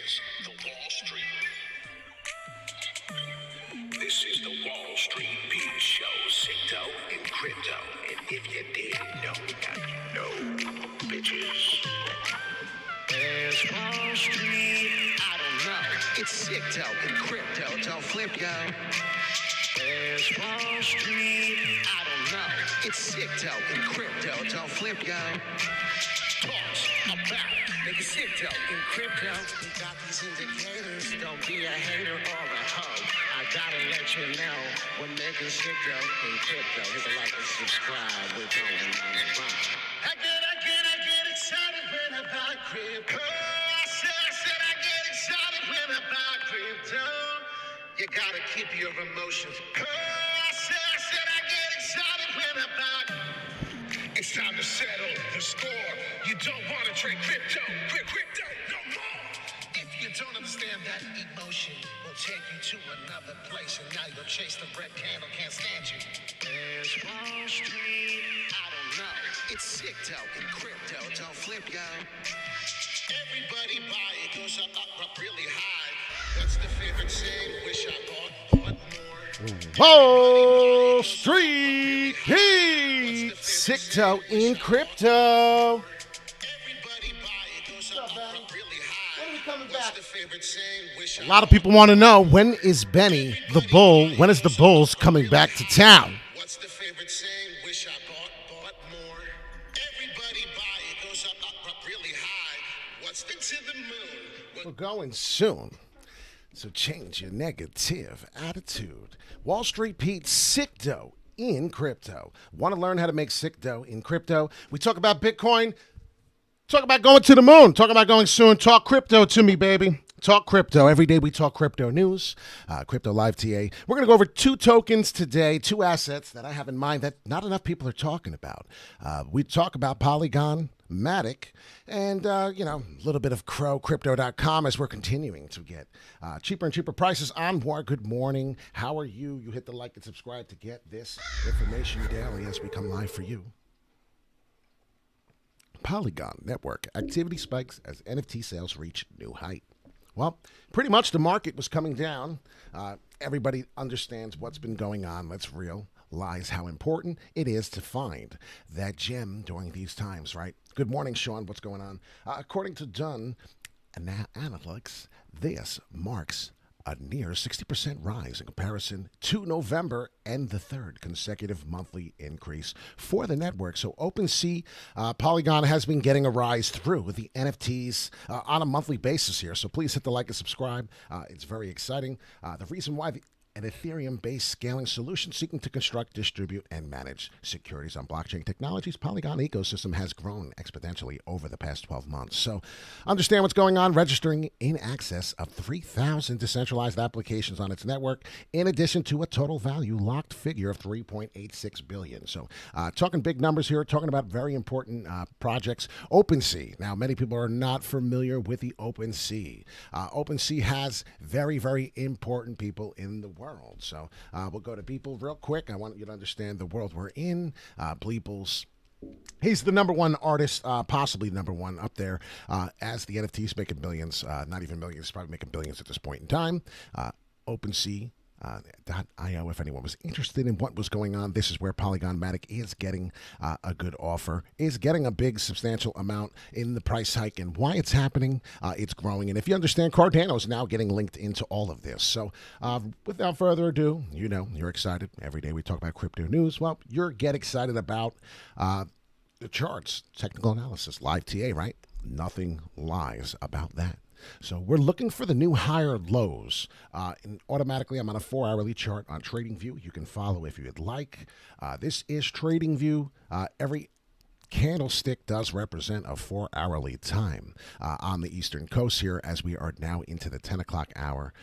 is the Wall Street. This is the Wall Street Beat Show, SICKDOE and crypto. And if you didn't know, now you know, bitches. There's Wall Street, I don't know. It's SICKDOE and crypto, don't flip, yo. There's Wall Street, I don't know. It's SICKDOE and crypto, don't flip, yo. Talks about nigga SICKDOE and crypto. We got these indicators, don't be a hater or a hoe. I gotta let you know, we're making SICKDOE and crypto. Hit the like and subscribe, we're going on the run. I get excited when I buy crypto. I said I get excited when I buy crypto. You gotta keep your emotions. I said I get excited when I buy. It's time to settle the score. You don't want to trade crypto no more. If you don't understand that emotion, will take you to another place, and now you'll chase the red candle. Can't stand you. There's Wall Street. I don't know. It's SICKDOE and crypto. Don't flip, yo. Everybody buy it. Goes up really high. What's the favorite saying? Wish I bought more. Wall Street Heat, SICKDOE in crypto. A lot of people want to know, when is Benny the Bull? When is the Bulls coming back to town? What's the favorite saying? Wish I bought more. Everybody buy it. Goes up really high. What's the to the moon? We're going soon. So change your negative attitude. Wall Street Pete, SICKDOE in crypto. Want to learn how to make SICKDOE in crypto? We talk about Bitcoin, talk about going to the moon, talk about going soon. Talk crypto to me, baby. Talk crypto. Every day we talk crypto news, Crypto Live TA. We're going to go over two tokens today, two assets that I have in mind that not enough people are talking about. We talk about Polygon, Matic, and, a little bit of CRO, Crypto.com, as we're continuing to get cheaper and cheaper prices on more. Good morning. How are you? You hit the like and subscribe to get this information daily as we come live for you. Polygon network activity spikes as NFT sales reach new height. Well, pretty much the market was coming down. Everybody understands what's been going on. Let's realize how important it is to find that gem during these times, right? Good morning, Sean. What's going on? According to Dunn Analytics, this marks a near 60% rise in comparison to November and the third consecutive monthly increase for the network. So OpenSea, Polygon has been getting a rise through the NFTs on a monthly basis here. So please hit the like and subscribe. It's very exciting. The reason why an Ethereum-based scaling solution seeking to construct, distribute, and manage securities on blockchain technologies, Polygon ecosystem has grown exponentially over the past 12 months. So understand what's going on, registering in excess of 3,000 decentralized applications on its network, in addition to a total value locked figure of $3.86 billion. So talking big numbers here, talking about very important projects. OpenSea. Now, many people are not familiar with the OpenSea. OpenSea has very, very important people in the world. So we'll go to Beeple real quick. I want you to understand the world we're in. Bleeples, he's the number one artist, possibly number one up there, as the NFTs making millions, not even millions, probably making billions at this point in time. OpenSea. .io, if anyone was interested in what was going on. This is where Polygon Matic is getting a good offer, is getting a big substantial amount in the price hike, and why it's happening, it's growing. And if you understand, Cardano is now getting linked into all of this. So without further ado, you're excited. Every day we talk about crypto news. Well, get excited about the charts, technical analysis, live TA, right? Nothing lies about that. So we're looking for the new higher lows. And automatically, I'm on a 4-hourly chart on TradingView. You can follow if you'd like. This is TradingView. Every candlestick does represent a 4-hourly time on the Eastern Coast here, as we are now into the 10 o'clock hour.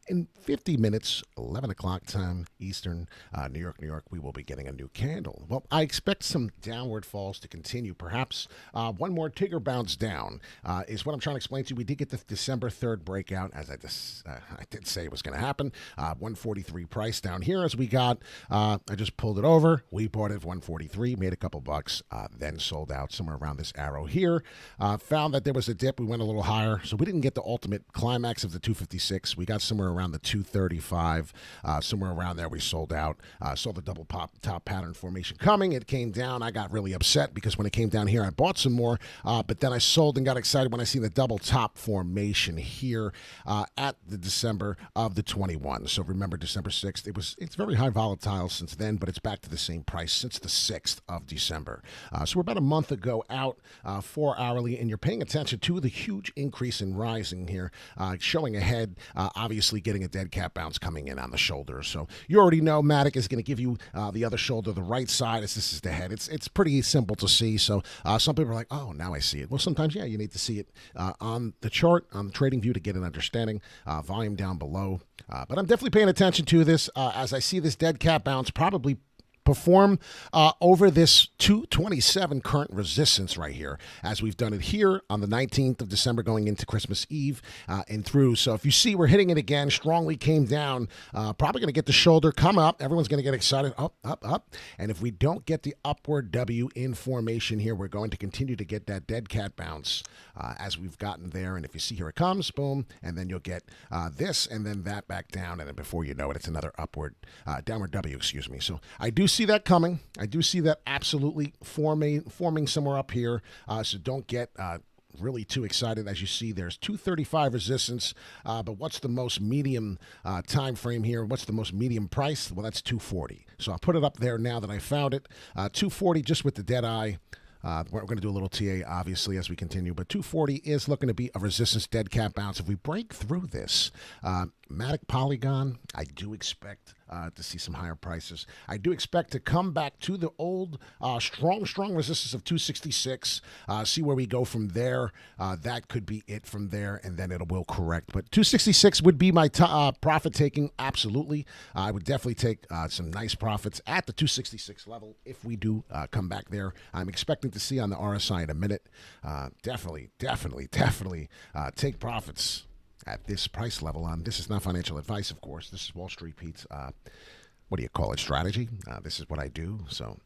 In 50 minutes, 11 o'clock time Eastern, New York, we will be getting a new candle. Well, I expect some downward falls to continue. Perhaps one more Tigger bounce down is what I'm trying to explain to you. We did get the December 3rd breakout, as I did say it was going to happen. 143 price down here as we got, I just pulled it over. We bought it at 143, made a couple bucks. Then then sold out somewhere around this arrow here. Found that there was a dip. We went a little higher, so we didn't get the ultimate climax of the 256. We got somewhere around the 235. Somewhere around there, we sold out. Saw the double top pattern formation coming. It came down. I got really upset because when it came down here, I bought some more, but then I sold and got excited when I see the double top formation here at the December of the 21. So remember December 6th. It's very high volatile since then, but it's back to the same price since the 6th of December. So we're about a month ago out, 4 hourly, and you're paying attention to the huge increase in rising here, showing ahead, obviously getting a dead cat bounce coming in on the shoulder. So you already know Matic is going to give you the other shoulder, the right side, as this is the head. It's pretty simple to see. So some people are like, oh, now I see it. Well, sometimes, yeah, you need to see it on the chart, on the trading view to get an understanding. Volume down below. But I'm definitely paying attention to this as I see this dead cat bounce probably perform over this 227 current resistance right here, as we've done it here on the 19th of December going into Christmas Eve and through. So if you see we're hitting it again, strongly came down, probably going to get the shoulder, come up. Everyone's going to get excited, up, up, up. And if we don't get the upward W in formation here, we're going to continue to get that dead cat bounce as we've gotten there. And if you see here it comes, boom, and then you'll get this and then that back down. And then before you know it, it's another downward W, excuse me. So I do see that coming. I do see that absolutely forming somewhere up here. So don't get really too excited. As you see, there's 235 resistance. But what's the most medium time frame here? What's the most medium price? Well, that's 240. So I'll put it up there now that I found it. 240 just with the dead eye. We're going to do a little TA, obviously, as we continue. But 240 is looking to be a resistance dead cat bounce. If we break through this, Matic Polygon, I do expect to see some higher prices. I do expect to come back to the old strong resistance of 266. See where we go from there. That could be it from there, and then it will correct. But 266 would be my profit taking, absolutely. I would definitely take some nice profits at the 266 level if we do come back there. I'm expecting to see on the RSI in a minute. Definitely take profits at this price level. This is not financial advice, of course. This is Wall Street Pete's, what do you call it, strategy. This is what I do. So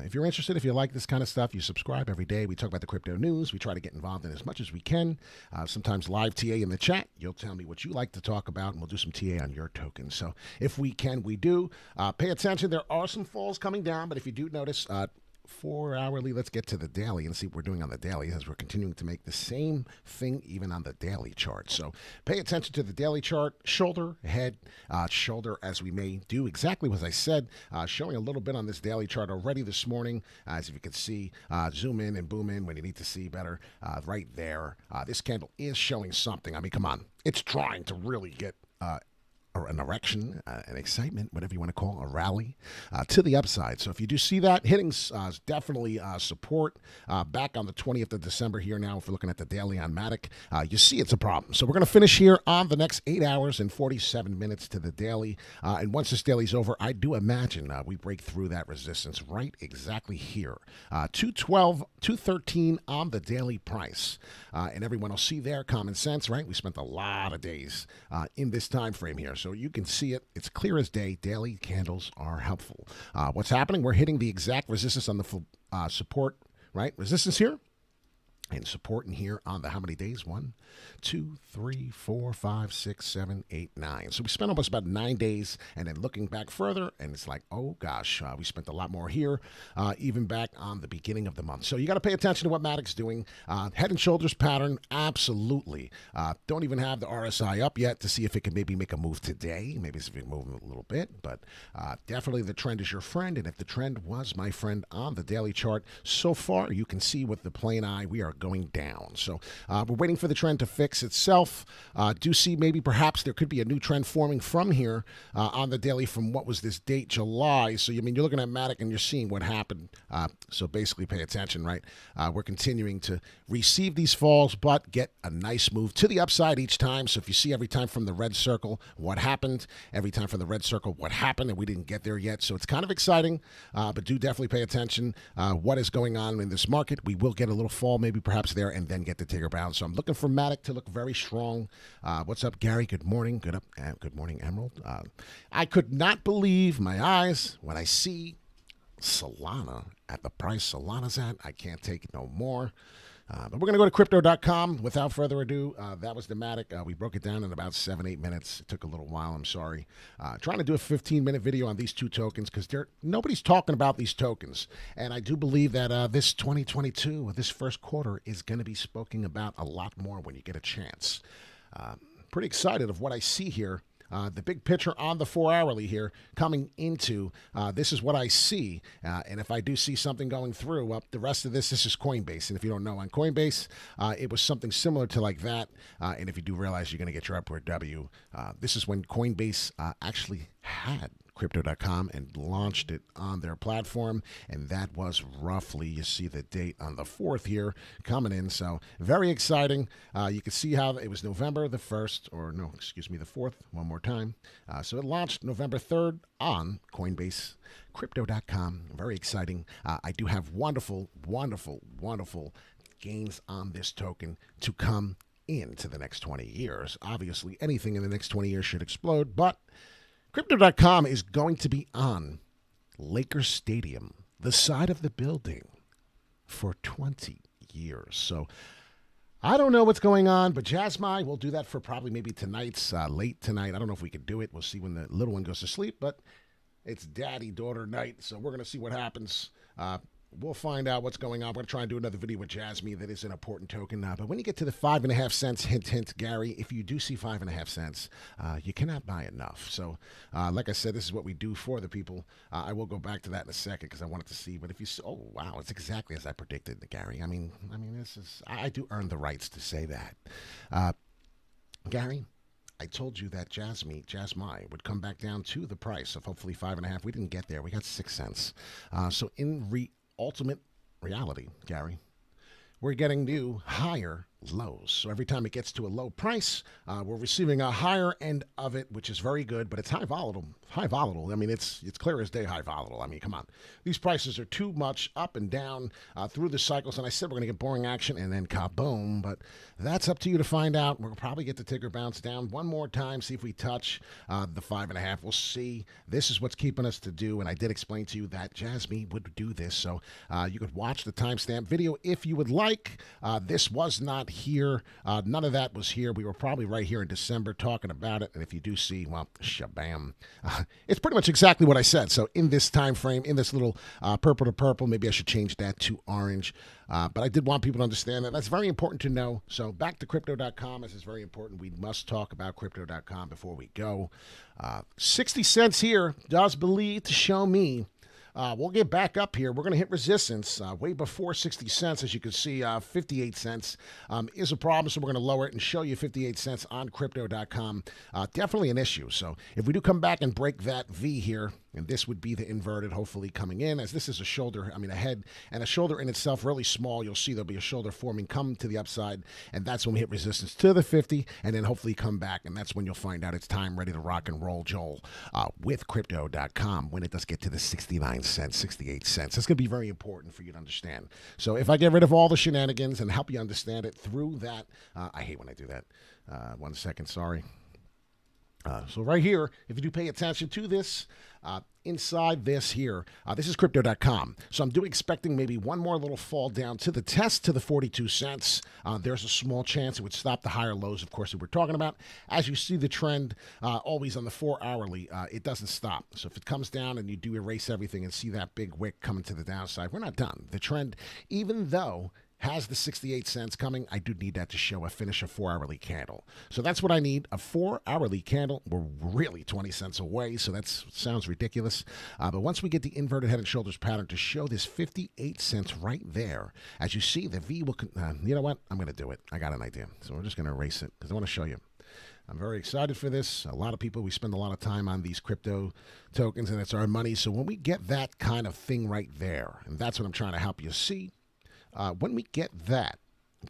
if you're interested, if you like this kind of stuff, you subscribe every day. We talk about the crypto news. We try to get involved in as much as we can. Sometimes live TA in the chat. You'll tell me what you like to talk about, and we'll do some TA on your token. So if we can, we do. Pay attention. There are some falls coming down, but if you do notice, 4 hourly, let's get to the daily and see what we're doing on the daily, as we're continuing to make the same thing even on the daily chart. So pay attention to the daily chart, shoulder, head, shoulder, as we may do exactly what I said, showing a little bit on this daily chart already this morning. As if you can see, zoom in and boom in when you need to see better. Right there, this candle is showing something. I mean, come on, it's trying to really get an erection, an excitement, whatever you want to call a rally to the upside. So if you do see that, hitting definitely support back on the 20th of December here now. If we're looking at the daily on Matic, you see it's a problem. So we're going to finish here on the next 8 hours and 47 minutes to the daily. And once this daily's over, I do imagine we break through that resistance right exactly here. 212, 213 on the daily price. And everyone will see there, common sense, right? We spent a lot of days in this time frame here. So you can see it. It's clear as day. Daily candles are helpful. What's happening? We're hitting the exact resistance on the support, right? Resistance here. And support in here on the how many days? 1, 2, 3, 4, 5, 6, 7, 8, 9. So we spent almost about 9 days, and then looking back further, and it's like, oh gosh, we spent a lot more here, even back on the beginning of the month. So you got to pay attention to what Matic's doing. Head and shoulders pattern, absolutely. Don't even have the RSI up yet to see if it can maybe make a move today. Maybe if it move a little bit, but definitely the trend is your friend. And if the trend was my friend on the daily chart, so far you can see with the plain eye, we are going down. So we're waiting for the trend to fix itself. Do see maybe perhaps there could be a new trend forming from here on the daily from what was this date, July. So I mean, you're looking at Matic and you're seeing what happened. So basically pay attention, right? We're continuing to receive these falls, but get a nice move to the upside each time. So if you see every time from the red circle, what happened, every time from the red circle, what happened, and we didn't get there yet. So it's kind of exciting, but do definitely pay attention what is going on in this market. We will get a little fall, maybe perhaps there, and then get the Tigger bounce. So I'm looking for Matic to look very strong. What's up, Gary? Good morning. Good morning, Emerald. I could not believe my eyes when I see Solana at the price Solana's at. I can't take it no more. But we're going to go to crypto.com. Without further ado, that was the Matic. We broke it down in about 7-8 minutes. It took a little while. I'm sorry. Trying to do a 15-minute video on these two tokens because nobody's talking about these tokens. And I do believe that this 2022, this first quarter, is going to be spoken about a lot more when you get a chance. Pretty excited of what I see here. The big picture on the 4-hourly here coming into, this is what I see. And if I do see something going through, the rest of this is Coinbase. And if you don't know, on Coinbase, it was something similar to like that. And if you do realize you're going to get your upward W, this is when Coinbase actually had Crypto.com and launched it on their platform, and that was roughly, you see the date on the 4th here coming in, so very exciting. You can see how it was November the 1st, or no, excuse me, the 4th, one more time. So it launched November 3rd on Coinbase. Crypto.com, very exciting. I do have wonderful, wonderful, wonderful gains on this token to come into the next 20 years. Obviously, anything in the next 20 years should explode, but Crypto.com is going to be on Lakers Stadium, the side of the building, for 20 years. So I don't know what's going on, but Jasmine will do that for probably maybe tonight's late tonight. I don't know if we could do it. We'll see when the little one goes to sleep, but it's daddy-daughter night, so we're going to see what happens. We'll find out what's going on. We're going to try and do another video with Jasmine. That is an important token. But when you get to the 5.5 cents, hint, hint, Gary, if you do see 5.5 cents, you cannot buy enough. So, like I said, this is what we do for the people. I will go back to that in a second because I wanted to see. But if you see, oh, wow, it's exactly as I predicted, Gary. I mean, this is, I do earn the rights to say that. Gary, I told you that Jasmine would come back down to the price of hopefully 5.5. We didn't get there. We got 6 cents. So in ultimate reality, Gary, we're getting new higher lows. So every time it gets to a low price, we're receiving a higher end of it, which is very good, but it's high volatile. High volatile. I mean, it's clear as day high volatile. I mean, come on. These prices are too much up and down through the cycles, and I said we're going to get boring action and then kaboom, but that's up to you to find out. We'll probably get the ticker bounce down one more time, see if we touch the 5.5. We'll see. This is what's keeping us to do, and I did explain to you that Jasmine would do this, so you could watch the timestamp video if you would like. This was not here. None of that was here. We were probably right here in December talking about it, and if you do see, well, shabam. It's pretty much exactly what I said. So in this time frame, in this little purple to purple, maybe I should change that to orange. But I did want people to understand that. That's very important to know. So back to crypto.com. This is very important. We must talk about crypto.com before we go. 60 cents here does believe to show me. We'll get back up here. We're going to hit resistance way before 60 cents. As you can see, 58 cents is a problem, so we're going to lower it and show you 58 cents on Crypto.com. Definitely an issue. So if we do come back and break that V here, and this would be the inverted, hopefully coming in, as this is a shoulder, a head, and a shoulder in itself really small. You'll see there'll be a shoulder forming, come to the upside, and that's when we hit resistance to the 50, and then hopefully come back, and that's when you'll find out it's time ready to rock and roll, Joel, with Crypto.com when it does get to the 69 cents, 68 cents. That's going to be very important for you to understand. So if I get rid of all the shenanigans and help you understand it through that, I hate when I do that. 1 second, sorry. So right here, if you do pay attention to this, inside this here, this is Crypto.com. So I'm expecting maybe one more little fall down to the test to the 42 cents. There's a small chance it would stop the higher lows, of course, that we're talking about. As you see the trend, always on the 4-hourly, it doesn't stop. So if it comes down and you do erase everything and see that big wick coming to the downside, we're not done. The trend, even though has the 68 cents coming, I do need that to show a 4-hourly candle. So that's what I need, a 4-hourly candle. We're really 20 cents away, so that sounds ridiculous. But once we get the inverted head and shoulders pattern to show this 58 cents right there, as you see, the V will, you know what? I'm going to do it. I got an idea. So we're just going to erase it because I want to show you. I'm very excited for this. A lot of people, we spend a lot of time on these crypto tokens, and it's our money. So when we get that kind of thing right there, and that's what I'm trying to help you see, when we get that,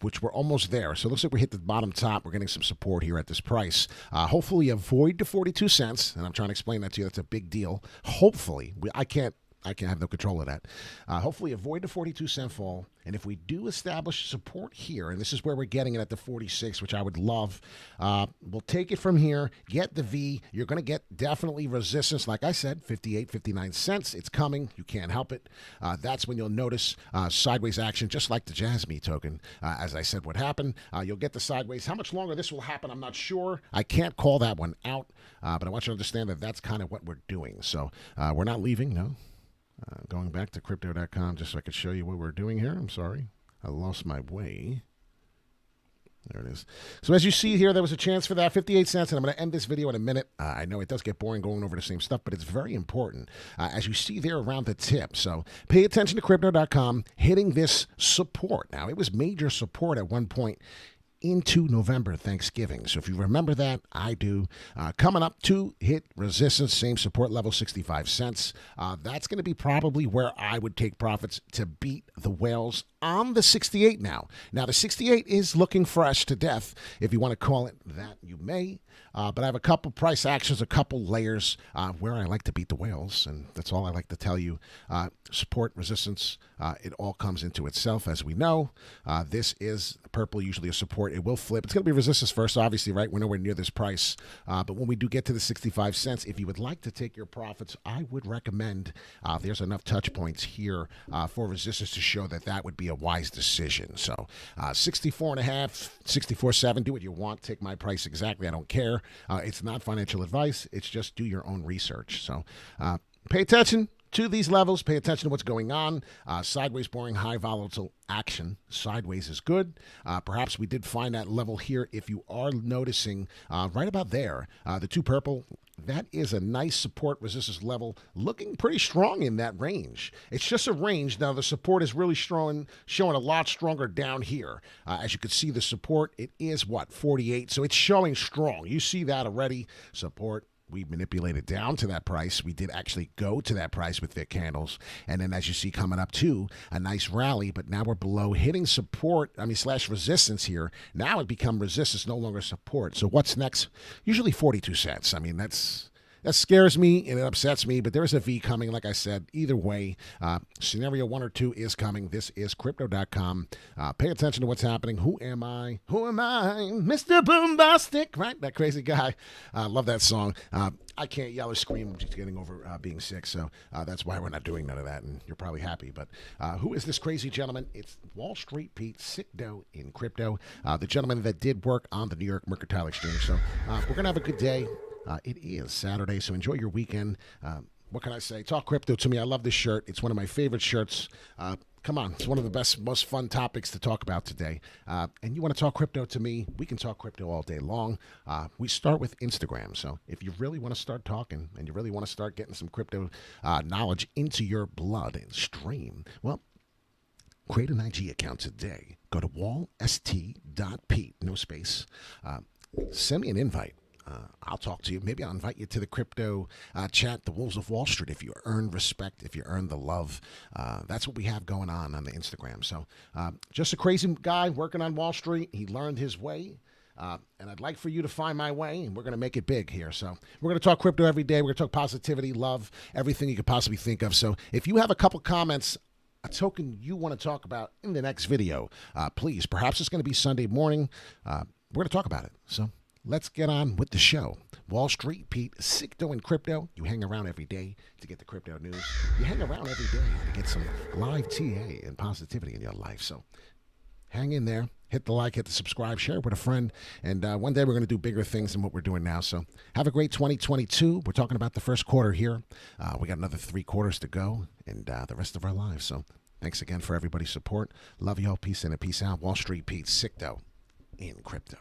which we're almost there, so it looks like we hit the bottom top. We're getting some support here at this price. Hopefully avoid the 42 cents, and I'm trying to explain that to you. That's a big deal. Hopefully, I can't I can't have no control of that. Hopefully avoid the 42-cent fall. And if we do establish support here, and this is where we're getting it at the 46, which I would love, we'll take it from here, get the V. You're going to get definitely resistance. Like I said, 58, 59 cents. It's coming. You can't help it. That's when you'll notice sideways action, just like the Jasmine token. As I said, what happened, you'll get the sideways. How much longer this will happen, I'm not sure. I can't call that one out, but I want you to understand that that's kind of what we're doing. So we're not leaving, no. Going back to crypto.com just so I could show you what we're doing here. I'm sorry. I lost my way. There it is. So as you see here, there was a chance for that, 58 cents, and I'm going to end this video in a minute. I know it does get boring going over the same stuff, but it's very important, as you see there around the tip. So pay attention to crypto.com hitting this support. Now, it was major support at one point into November, Thanksgiving. So if you remember that, I do. Coming up to hit resistance, same support level, 65 cents. That's going to be probably where I would take profits to beat the whales on the 68 now. Now, the 68 is looking fresh to death. If you want to call it that, you may. But I have a couple price actions, a couple layers where I like to beat the whales, and that's all I like to tell you. Support, resistance, it all comes into itself, as we know. This is purple, usually a support. It will flip. It's going to be resistance first, obviously, right? We're nowhere near this price. But when we do get to the 65 cents, if you would like to take your profits, I would recommend there's enough touch points here for resistance to show that that would be a wise decision. So 64.5, 64.7, do what you want. Take my price exactly. I don't care. It's not financial advice. It's just do your own research. So pay attention to these levels. Pay attention to what's going on. Sideways, boring, high volatile action. Sideways is good. Perhaps we did find that level here. If you are noticing right about there, the two purple, that is a nice support resistance level, looking pretty strong in that range. It's just a range. Now, the support is really strong, showing a lot stronger down here. As you can see, the support, it is, 48? So it's showing strong. You see that already. Support. We manipulated down to that price. We did actually go to that price with thick candles. And then as you see coming up too, a nice rally, but now we're below hitting support, slash resistance here. Now it become resistance, no longer support. So what's next? Usually 42 cents. That scares me and it upsets me, but there's a V coming, like I said. Either way, scenario 1 or 2 is coming. This is crypto.com. Pay attention to what's happening. Who am I? Who am I? Mr. Boombastic, right? That crazy guy. Love that song. I can't yell or scream. I'm just getting over being sick, so that's why we're not doing none of that, and you're probably happy. But who is this crazy gentleman? It's Wall Street Pete, SICKDOE in crypto, the gentleman that did work on the New York Mercantile Exchange. So we're going to have a good day. It is Saturday, so enjoy your weekend. What can I say? Talk crypto to me. I love this shirt. It's one of my favorite shirts. Come on. It's one of the best, most fun topics to talk about today. And you want to talk crypto to me, we can talk crypto all day long. We start with Instagram. So if you really want to start talking and you really want to start getting some crypto knowledge into your blood and stream, well, create an IG account today. Go to wallst.pete, no space. Send me an invite. I'll talk to you. Maybe I'll invite you to the crypto chat, the Wolves of Wall Street, if you earn respect, if you earn the love. That's what we have going on the Instagram. So just a crazy guy working on Wall Street. He learned his way. And I'd like for you to find my way, and we're going to make it big here. So we're going to talk crypto every day. We're going to talk positivity, love, everything you could possibly think of. So if you have a couple comments, a token you want to talk about in the next video, please. Perhaps it's going to be Sunday morning. We're going to talk about it. So let's get on with the show. Wall Street Pete, SICKDOE in crypto. You hang around every day to get the crypto news. You hang around every day to get some live TA and positivity in your life. So hang in there. Hit the like, hit the subscribe, share it with a friend. And one day we're going to do bigger things than what we're doing now. So have a great 2022. We're talking about the first quarter here. We got another 3 quarters to go and the rest of our lives. So thanks again for everybody's support. Love you all. Peace in and peace out. Wall Street Pete, SICKDOE in crypto.